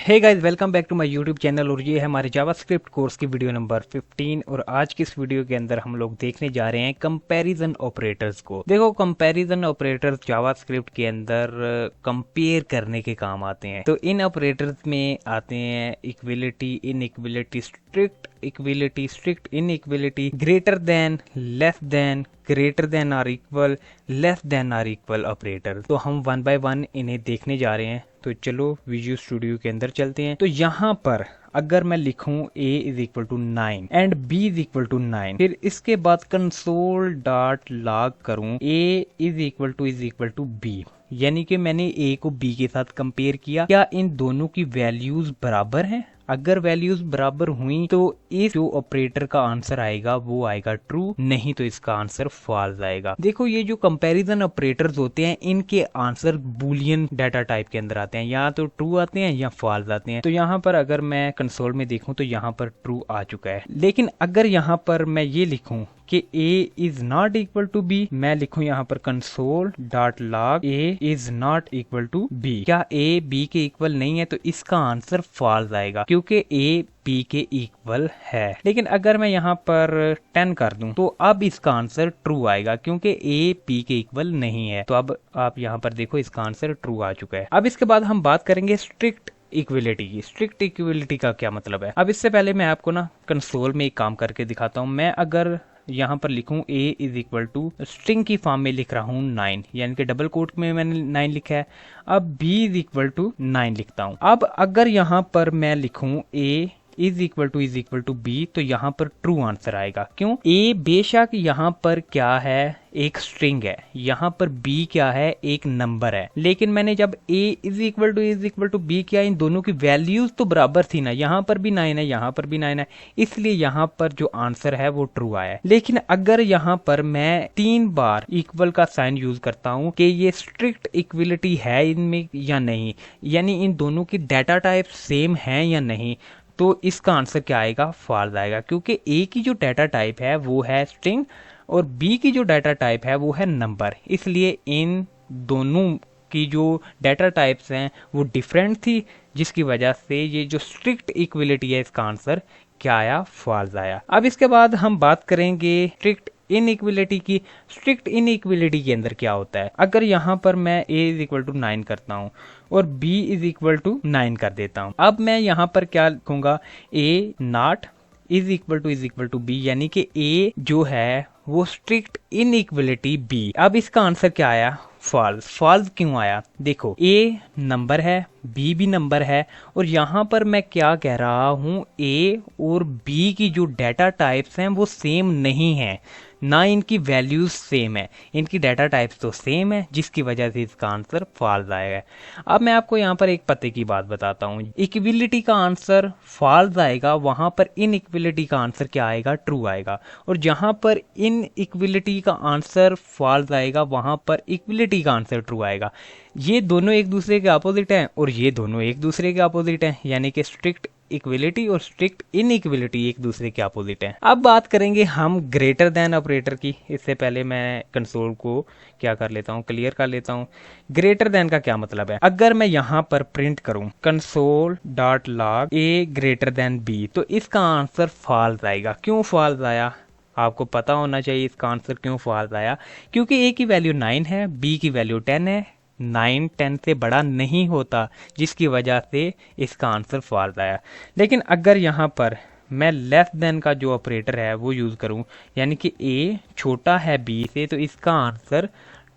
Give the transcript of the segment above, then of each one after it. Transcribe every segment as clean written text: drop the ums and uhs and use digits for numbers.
Hey guys, welcome back to my YouTube channel. और ये है हमारे जावास्क्रिप्ट कोर्स की वीडियो नंबर 15। और आज की इस वीडियो के अंदर हम लोग देखने जा रहे हैं कंपैरिजन ऑपरेटर्स को। देखो, कंपैरिजन ऑपरेटर्स जावास्क्रिप्ट के अंदर कंपेयर करने के काम आते हैं। तो इन ऑपरेटर्स में आते हैं equality, inequality, strict equality, strict inequality, greater than, less than, greater than or equal, less than or equal operator. तो हम वन बाय वन इन्हें देखने जा रहे हैं। तो चलो विजुअल स्टूडियो के अंदर चलते हैं। तो यहाँ पर अगर मैं लिखूं a is equal to 9 and b is equal to 9, फिर इसके बाद कंसोल डॉट लॉग करूं a is equal to b, यानी कि मैंने a को b के साथ कंपेयर किया। क्या इन दोनों की वैल्यूज बराबर हैं? अगर वैल्यूज बराबर हुई तो इस जो ऑपरेटर का आंसर आएगा वो आएगा ट्रू, नहीं तो इसका आंसर फॉल्स आएगा। देखो, ये जो कंपैरिजन ऑपरेटर्स होते हैं इनके आंसर बूलियन डाटा टाइप के अंदर आते हैं, या तो ट्रू आते हैं या फॉल्स आते हैं। तो यहाँ पर अगर मैं कंसोल में देखूं तो यहाँ पर ट्रू आ चुका है। लेकिन अगर यहाँ पर मैं ये लिखूं कि a is not equal to b, मैं लिखूं यहाँ पर console dot log a is not equal to b, क्या a b के इक्वल नहीं है? तो इसका आंसर फॉल्स आएगा, क्योंकि a b के इक्वल है। लेकिन अगर मैं यहाँ पर 10 कर दूं तो अब इसका आंसर ट्रू आएगा, क्योंकि a b के इक्वल नहीं है। तो अब आप यहाँ पर देखो, इसका आंसर ट्रू आ चुका है। अब इसके बाद हम बात करेंगे स्ट्रिक्ट इक्विलिटी की। स्ट्रिक्ट इक्विलिटी का क्या मतलब है? अब इससे पहले मैं आपको ना कंसोल में एक काम करके दिखाता हूँ। मैं अगर यहाँ पर लिखूं a is equal to, string की फॉर्म में लिख रहा हूँ 9, यानी कि डबल कोट में मैंने 9 लिखा है। अब b इज इक्वल टू 9 लिखता हूँ। अब अगर यहाँ पर मैं लिखूं a is equal to B, तो यहाँ पर ट्रू आंसर आएगा। क्यों? a बेशक यहाँ पर क्या है, एक स्ट्रिंग है, यहाँ पर b क्या है, एक नंबर है। लेकिन मैंने जब a is equal to b किया, इन दोनों की वैल्यूज तो बराबर थी ना, यहाँ पर भी 9 है, यहाँ पर भी 9 है, इसलिए यहाँ पर जो आंसर है वो ट्रू आया है। लेकिन अगर यहाँ पर मैं 3 बार इक्वल का साइन यूज करता हूँ कि ये स्ट्रिक्ट इक्विलिटी है इनमें या नहीं, यानी इन दोनों की डाटा टाइप सेम है या नहीं, तो इसका आंसर क्या आएगा? फॉल्स आएगा, क्योंकि a की जो डाटा टाइप है वो है स्ट्रिंग और b की जो डाटा टाइप है वो है नंबर। इसलिए इन दोनों की जो डाटा टाइप्स हैं वो डिफरेंट थी, जिसकी वजह से ये जो स्ट्रिक्ट इक्विलिटी है इसका आंसर क्या आया? फॉल्स आया। अब इसके बाद हम बात करेंगे स्ट्रिक्ट इनइक्विलिटी की। स्ट्रिक्ट इनइक्विलिटी के अंदर क्या होता है? अगर यहाँ पर मैं a इज इक्वल टू 9 करता हूँ और b इज इक्वल टू 9 कर देता हूँ, अब मैं यहाँ पर क्या लिखूंगा? a not is equal to b, यानी कि a जो है वो स्ट्रिक्ट इनइक्विलिटी b। अब इसका आंसर क्या आया? फॉल्स। फॉल्स क्यों आया? देखो, a नंबर है, b भी नंबर है, और यहाँ पर मैं क्या कह रहा हूँ, a और b की जो डाटा टाइप्स हैं वो सेम नहीं है, ना इनकी वैल्यूज सेम है, इनकी डाटा टाइप्स तो सेम है, जिसकी वजह से इसका आंसर फॉल्स आएगा। अब मैं आपको यहाँ पर एक पते की बात बताता हूँ। इक्विलिटी का आंसर फॉल्स आएगा, वहां पर इनइक्विलिटी का आंसर क्या आएगा? ट्रू आएगा। और जहां पर इनइक्विलिटी का आंसर फॉल्स आएगा वहां पर इक्विलिटी का आंसर ट्रू आएगा। ये दोनों एक दूसरे के अपोजिट हैं और ये दोनों एक दूसरे के अपोजिट हैं, यानी कि स्ट्रिक्ट इक्विलिटी और स्ट्रिक्ट इनइक्विलिटी एक दूसरे के अपोजिट हैं। अब बात करेंगे हम ग्रेटर देन ऑपरेटर की। इससे पहले मैं कंसोल को क्या कर लेता हूँ, क्लियर कर लेता हूँ। ग्रेटर देन का क्या मतलब है? अगर मैं यहाँ पर प्रिंट करूँ console dot log a greater than b, तो इसका आंसर फॉल्स आएगा। क्यों फॉल्स आया? आपको पता होना चाहिए इसका आंसर क्यों फॉल्स आया। क्योंकि a की वैल्यू 9 है, b की वैल्यू 10 है, 9 10 से बड़ा नहीं होता, जिसकी वजह से इसका आंसर फॉल्स आया। लेकिन अगर यहाँ पर मैं लेस देन का जो ऑपरेटर है वो यूज़ करूँ, यानी कि a छोटा है b से, तो इसका आंसर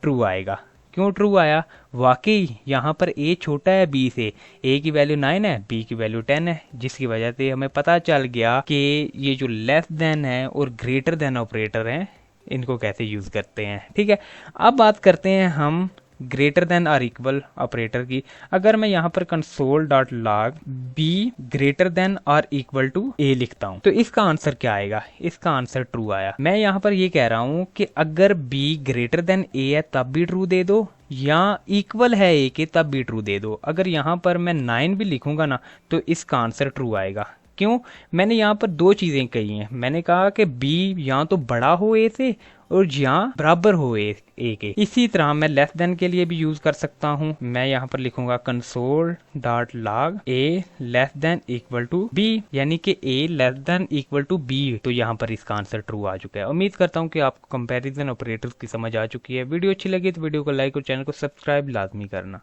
ट्रू आएगा। क्यों ट्रू आया? वाकई यहाँ पर a छोटा है b से, a की वैल्यू 9 है, b की वैल्यू 10 है, जिसकी वजह से हमें पता चल गया कि ये जो लेस देन है और ग्रेटर देन ऑपरेटर हैं इनको कैसे यूज़ करते हैं। ठीक है, अब बात करते हैं हम ग्रेटर देन और इक्वल ऑपरेटर की। अगर मैं यहाँ पर console dot log b greater than और इक्वल टू a लिखता हूँ, तो इसका आंसर क्या आएगा? इसका आंसर ट्रू आया। मैं यहाँ पर ये कह रहा हूँ कि अगर b ग्रेटर देन a है तब भी ट्रू दे दो, या इक्वल है a के तब भी ट्रू दे दो। अगर यहाँ पर मैं 9 भी लिखूंगा ना, तो इसका आंसर ट्रू आएगा। क्यों? मैंने यहाँ पर दो चीजें कही हैं। मैंने कहा कि बी या तो बड़ा हो ए से और यहाँ बराबर हो ए के। इसी तरह मैं लेस देन के लिए भी यूज कर सकता हूँ। मैं यहाँ पर लिखूंगा console dot log a less than equal to b, यानी कि a less than equal to B. तो यहाँ पर इसका आंसर ट्रू आ चुका है। उम्मीद करता हूँ कि आपको कंपैरिजन ऑपरेटर्स की समझ आ चुकी है। वीडियो अच्छी लगी तो वीडियो को लाइक और चैनल को सब्सक्राइब लाजमी करना।